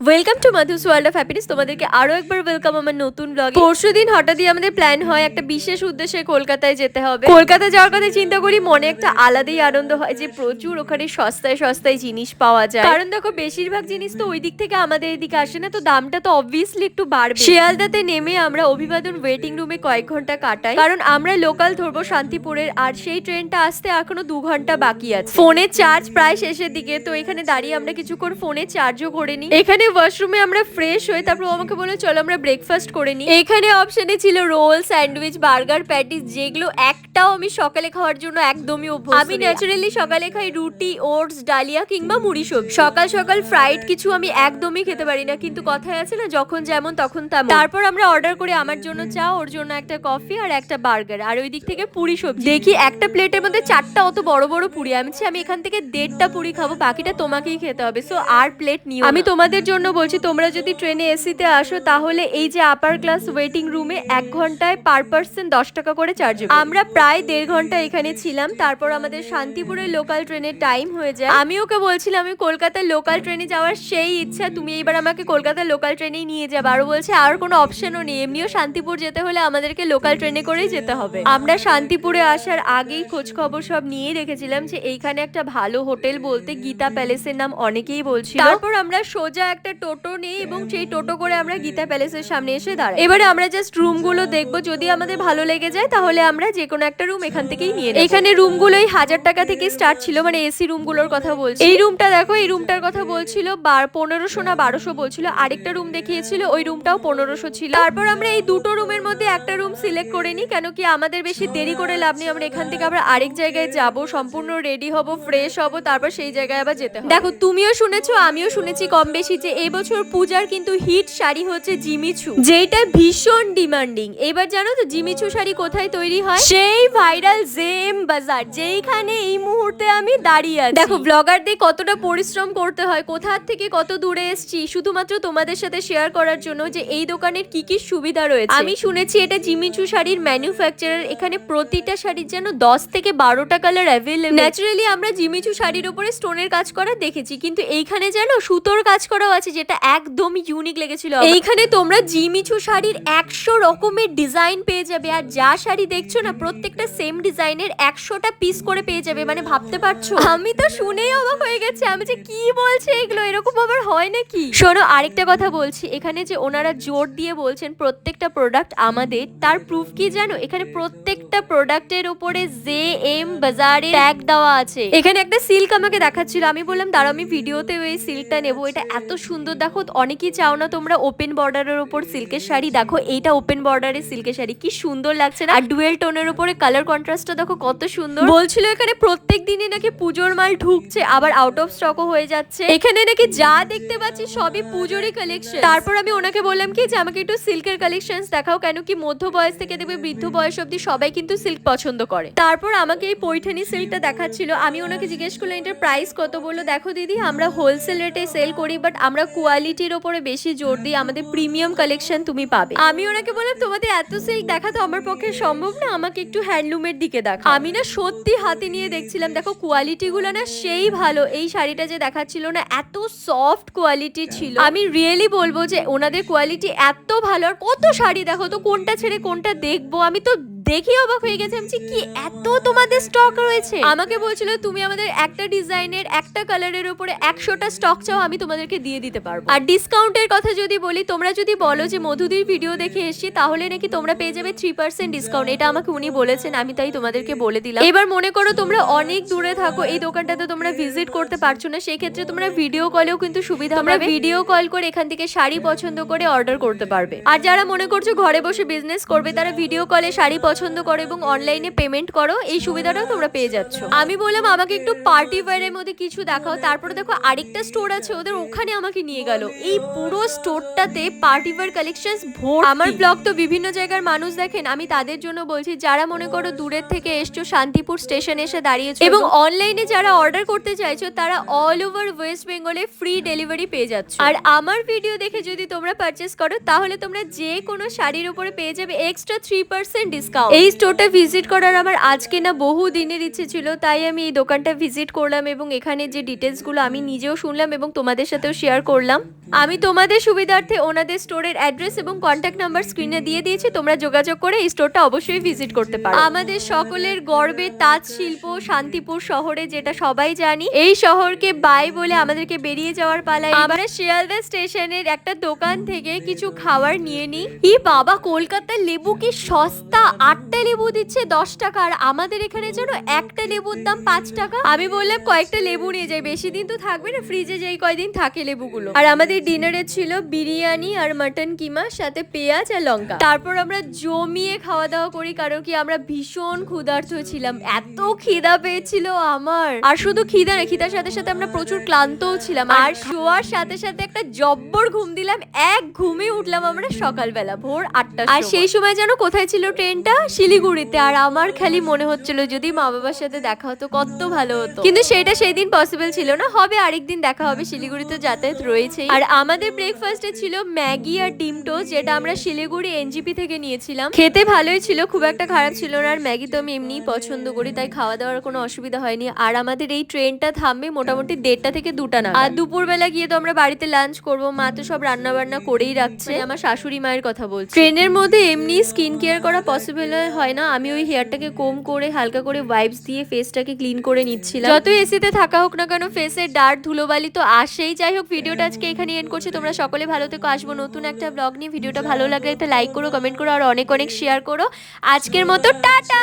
Welcome to Madhu's world of happiness. তোমাদেরকে আরো একবার ওয়েলকাম আমার নতুন ব্লগে। পরশুদিন হঠাৎই আমাদের প্ল্যান হয় একটা বিশেষ উদ্দেশ্যে কলকাতায় যেতে হবে। কলকাতা যাওয়ার কথা চিন্তা করি, মনে একটা আলাদাই আনন্দ হয় যে প্রচুর ওখানে সস্তায় সস্তায় জিনিস পাওয়া যায়। কারণ দেখো বেশিরভাগ জিনিস তো ওই দিক থেকে আমাদের এদিকে আসে না, তো দামটা তো অবভিয়াসলি একটু বাড়বে। শিয়ালদাতে নেমে আমরা অভিবাদন ওয়েটিং রুমে কয়েক ঘন্টা কাটাই, কারণ আমরা লোকাল ধরবো শান্তিপুরের, আর সেই ট্রেনটা আসতে এখনো 2 ঘন্টা বাকি আছে। ফোনের চার্জ প্রায় শেষের দিকে, তো এখানে দাঁড়িয়ে আমরা কিছুক্ষণ ফোনে চার্জও করে নিই। এখানে ওয়াশরুমে আমরা ফ্রেশ হই, তারপর আমাকে বলে চলো আমরা ব্রেকফাস্ট করে নিই। এখানে অপশনে ছিল রোল, স্যান্ডউইচ, বার্গার, প্যাটিস, যেগুলো একটাও আমি সকালে খাওয়ার জন্য একদমই অভ্যস্ত। আমি ন্যাচারালি সকালে খাই রুটি, ওটস, ডালিয়া কিংবা মুড়ি সবজি। সকাল সকাল ফ্রাইড কিছু আমি একদমই খেতে পারি না, কিন্তু কথায় আছে না, যখন যেমন তখন তেমন। তারপর আমরা অর্ডার করে আমার জন্য চা, ওর জন্য একটা কফি আর একটা বার্গার, আর ওই দিক থেকে পুরি সবজি। দেখি একটা প্লেটের মধ্যে 4টা অত বড় বড় পুরি। আমি এখান থেকে 1.5টা পুরি খাবো, বাকিটা তোমাকেই খেতে হবে। সো আর প্লেট নিও। আমি তোমাদের জন্য বলছি, তোমরা যদি ট্রেনে এসিতে আসো তাহলে এই যে আপার ক্লাস ওয়েটিং রুমে 1 ঘন্টায় পার পার্সন 10 টাকা করে চার্জ হবে। আমরা প্রায় 1.5 ঘন্টা এখানে ছিলাম। তারপর আমাদের শান্তিপুরের লোকাল ট্রেনের টাইম হয়ে যায়। আমি ওকে বলছিলাম আমি কলকাতার লোকাল ট্রেনে যাওয়ার সেই ইচ্ছা, তুমি এইবার আমাকে কলকাতার লোকাল ট্রেনেই নিয়ে যাবে। আরো বলছে আর কোনো অপশনও নেই, এমনিও শান্তিপুর যেতে হলে আমাদেরকে লোকাল ট্রেনে করেই যেতে হবে। আমরা শান্তিপুরে আসার আগেই খোঁজ খবর সব নিয়ে রেখেছিলাম যে এইখানে একটা ভালো হোটেল বলতে গীতা প্যালেসের নাম অনেকেই বলছিল। তারপর আমরা সোজা একটা টোটো নিই এবং সেই টোটো করে আমরা গীতা প্যালেসের সামনে এসে দাঁড়াই। এবারে আমরা জাস্ট রুমগুলো দেখবো, যদি আমাদের ভালো লেগে যায় তাহলে আমরা যে কোনো একটা রুম এখান থেকেই নিয়ে নেব। এখানে রুমগুলোই 1000 টাকা থেকে স্টার্ট ছিল, মানে এসি রুমগুলোর কথা বলছি। এই রুমটা দেখো, এই রুমটার কথা বলছিল 1500 না 1200 বলছিল। আরেকটা রুম দেখিয়েছিল, ওই রুমটাও 1500 ছিল। তারপর আমরা এই দুটো রুমের মধ্যে একটা রুম সিলেক্ট করে নিই, কেন কি আমাদের বেশি দেরি করে লাভ নেই। আমরা এখান থেকে আবার আরেক জায়গায় যাব, সম্পূর্ণ রেডি হব, ফ্রেশ হব, তারপর সেই জায়গায় আবার যেতে হবে। দেখো তুমিও শুনেছো আমিও শুনেছি কম বেশি যে এই বছর পূজার কিন্তু হিট শাড়ি হচ্ছে জিমিচু, যেটা ভীষণ ডিমান্ডিং। এবার জানো তো জিমিচু শাড়ি কোথায় তৈরি হয়? সেই ভাইরাল জেম বাজার, যেইখানে এই মুহূর্তে আমি দাঁড়িয়ে আছি। দেখো ব্লগারদের কতটা পরিশ্রম করতে হয়, কোথা থেকে কত দূরে এসেছি শুধুমাত্র তোমাদের সাথে শেয়ার করার জন্য যে এই দোকানের কি কি সুবিধা রয়েছে। আমি শুনেছি এটা জিমিচু শাড়ির ম্যানুফ্যাকচারার। এখানে প্রতিটা শাড়ির যেন 10 থেকে 12টা কালার অ্যাভেলেবল। ন্যাচারালি আমরা জিমিচু শাড়ির উপরে স্টোনের কাজ করা দেখেছি, কিন্তু এইখানে যেন সুতোর কাজ করাও আছে, যেটা একদম ইউনিক লেগেছিল। এইখানে তোমরা জিমিচু শাড়ির 100 রকমের ডিজাইন পেয়ে যাবে, আর যা শাড়ি দেখছো না প্রত্যেকটা সেম ডিজাইনের 100টা পিস করে পেয়ে যাবে। মানে ভাবতে পারছো, আমি তো শুনেই অবাক হয়ে গেছি। আমি যে কি বলছে এগুলো, এরকম আবার হয় নাকি? শোনো আরেকটা কথা বলছি, এখানে যে ওনারা জোর দিয়ে বলছেন প্রত্যেকটা প্রোডাক্ট আমাদের, তার প্রুফ কি জানো? এখানে প্রত্যেকটা প্রোডাক্টের উপরে জে এম বাজারের ট্যাগ দেওয়া আছে। এখানে একটা সিল্ক আমাকে দেখাচ্ছিল, আমি বললাম দাঁড়াও আমি ভিডিওতে ওই সিল্কটা নেবো। এটা এত সুন্দর, দেখো অনেকেই চাও না তোমরা ওপেন বর্ডারের উপর সিল্কের শাড়ি, দেখো এইটা ওপেন বর্ডারের সিল্কের শাড়ি, কি সুন্দর লাগছে না? আর ডুয়েল টোনের উপরে কালার কন্ট্রাস্টটা দেখো কত সুন্দর। বলছিল এখানে প্রত্যেক দিনই নাকি পুজোর মাল ঢুকছে, আবার আউট অফ স্টকও হয়ে যাচ্ছে। এখানে নাকি যা দেখতে পাচ্ছি সবই পুজোরই কালেকশন। তারপর আমি ওনাকে বললাম কি যে আমাকে একটু সিল্কের কালেকশন দেখাও, কেন কি মধ্য বয়স থেকে দেখবে বৃদ্ধ বয়স অব্দি সবাই কিন্তু সিল্ক পছন্দ করে। তারপর আমাকে এই পৈঠানি সিল্কটা দেখাচ্ছিল, আমি ওনাকে জিজ্ঞেস করলাম এটার প্রাইস কত। বললো দেখো দিদি আমরা হোলসেল রেটে সেল করি, বাট আমরা কোয়ালিটির ওপরে বেশি জোর দিই, আমাদের প্রিমিয়াম কালেকশন তুমি পাবে। আমি ওনাকে বললাম তোমাদের এত সিল্ক দেখা তো আমার পক্ষে সম্ভব না, আমাকে একটু হ্যান্ডলুমের দিকে দেখো। আমি না সত্যি হাতে নিয়ে দেখছিলাম, দেখো কোয়ালিটি গুলো না সেই ভালো। এই শাড়িটা যে দেখাচ্ছিল না এত সফট কোয়ালিটি ছিল, আমি রিয়েলি বলবো যে ওনাদের কোয়ালিটি এত ভালো। আর কত শাড়ি দেখো তো, কোনটা ছেড়ে কোনটা দেখবো, আমি তো দেখি অবাক হয়ে গেছে। আমি কি এত তোমাদের স্টক রয়েছে। আমাকে বলছিল তুমি আমাদের একটা ডিজাইনের একটা কালারের উপরে 100টা স্টক চাও, আমি তোমাদেরকে দিয়ে দিতে পারবো। আর ডিসকাউন্টের কথা যদি বলি, তোমরা যদি বলো যে মধুদির ভিডিও দেখে এসেছি তাহলে নাকি তোমরা পেয়ে যাবে 3% ডিসকাউন্ট। এটা আমাকে উনি বলেছেন, আমি তাই তোমাদেরকে বলে দিলাম। এবার মনে করো তোমরা অনেক দূরে থাকো, এই দোকানটাতে তোমরা ভিজিট করতে পারছো না, সেই ক্ষেত্রে তোমরা ভিডিও কলেও কিন্তু সুবিধা হবে। ভিডিও কল করে এখান থেকে শাড়ি পছন্দ করে অর্ডার করতে পারবে। আর যারা মনে করছো ঘরে বসে বিজনেস করবে, তারা ভিডিও কলে শাড়ি পছন্দ করো এবং অনলাইনে পেমেন্ট করো, এই সুবিধাটাও তোমরা পেয়ে যাচ্ছ। আমি বললাম আমাকে একটু পার্টি ওয়্যারের মধ্যে কিছু দেখাও। তারপরে দেখো আরেকটা স্টোর আছে ওদের, ওখানে আমাকে নিয়ে গেল। এই পুরো স্টোরটাতে পার্টি ওয়্যার কালেকশনস ভর্তি। আমার ব্লগ তো বিভিন্ন জায়গার মানুষ দেখেন, আমি তাদের জন্য বলছি যারা মনে করো দূরের থেকে এসছো, শান্তিপুর স্টেশনে এসে দাঁড়িয়েছো এবং অনলাইনে যারা অর্ডার করতে চাইছো, তারা অল ওভার ওয়েস্ট বেঙ্গলে ফ্রি ডেলিভারি পেয়ে যাচ্ছ। আর আমার ভিডিও দেখে যদি তোমরা পারচেস করো তাহলে তোমরা যে কোনো শাড়ির উপরে পেয়ে যাবে এক্সট্রা 3% ডিসকাউন্ট। এই স্টোরটা ভিজিট করার আমার আজকে না বহু দিনের ইচ্ছে ছিল, তাই আমি এই দোকানটা ভিজিট করলাম এবং এখানে যে ডিটেলসগুলো আমি নিজেও শুনলাম এবং তোমাদের সাথেও শেয়ার করলাম। আমি তোমাদের সুবিধার্থে ওনাদের স্টোরের অ্যাড্রেস এবং কন্ট্যাক্ট নাম্বার স্ক্রিনে দিয়ে দিয়েছি, তোমরা যোগাযোগ করে এই স্টোরটা অবশ্যই ভিজিট করতে পারো। আমাদের সকলের গর্বের তাঁত শিল্প শান্তিপুর শহরে, যেটা সবাই জানি, এই শহরকে বাই বলে আমাদেরকে বেরিয়ে যাওয়ার পালা। আমরা শিয়ালদা স্টেশনের একটা দোকান থেকে কিছু খাবার নিয়ে নিই। ই বাবা, কলকাতার লেবু কি সস্তা! 8টা লেবু দিচ্ছে 10 টাকা, আর আমাদের এখানে যেন একটা লেবুর দাম 5 টাকা। আমি বললাম কয়েকটা লেবু নিয়ে যাই, বেশি দিন তো থাকবে না, ফ্রিজে যেই কয়দিন থাকে লেবুগুলো। আর আমাদের ডিনারে ছিল বিরিয়ানি আর মাটন কিমা, সাথে পেঁয়াজ আর লঙ্কা। তারপর আমরা জমিয়ে খাওয়া দাওয়া করি, কারণ কি আমরা ভীষণ ক্ষুধার্ত ছিলাম, এত খিদা পেয়েছিল আমার। আর শুধু খিদা না, খিদার সাথে সাথে আমরা প্রচুর ক্লান্তও ছিলাম। আর শোয়ার সাথে সাথে একটা জব্বর ঘুম দিলাম, এক ঘুমে উঠলাম আমরা সকালবেলা ভোর 8টা। আর সেই সময় যেন কোথায় ছিল ট্রেনটা? শিলিগুড়িতে। আর আমার খালি মনে হচ্ছিল যদি মা বাবার সাথে দেখা হতো কত ভালো হতো, কিন্তু সেটা সেই দিন পসিবল ছিল না। হবে আরেকদিন দেখা হবে, শিলিগুড়িতে যাতায়াত রয়েছে। আর আমাদের ব্রেকফাস্টে ছিল ম্যাগি আর ডিম টোস্ট, যেটা আমরা শিলিগুড়ি এনজিপি থেকে নিয়েছিলাম। খেতে ভালোই ছিল, খুব একটা খারাপ ছিল না। আর ম্যাগি তো আমি এমনিই পছন্দ করি, তাই খাওয়া দাওয়ার কোনো অসুবিধা হয়নি। আর আমাদের এই ট্রেনটা থামবে মোটামুটি 1:30 থেকে 2টা না। আর দুপুরবেলা গিয়ে তো আমরা বাড়িতে লাঞ্চ করবো, মা তো সব রান্না বান্না করেই রাখছে। আমার শাশুড়ি মায়ের কথা বলছি। ট্রেনের মধ্যে এমনি স্কিন কেয়ার করা পসিবল হয় না, আমি ওই হেয়ারটাকে কোম করে হালকা করে ওয়াইপস দিয়ে ফেসটাকে ক্লিন করে নিচ্ছিলাম। যত এসিতে থাকা হোক না কেন, ফেসের ডার্ট ধুলোবালি তো আসেই। যাই হোক, ভিডিওটা আজকে এখানে এন্ড করছি। তোমরা সকলে ভালো থেকো, আসবো নতুন একটা ব্লগ নিয়ে। ভিডিওটা ভালো লাগলে একটা লাইক করো, কমেন্ট করো, আর অনেক অনেক শেয়ার করো। আজকের মতো টাটা।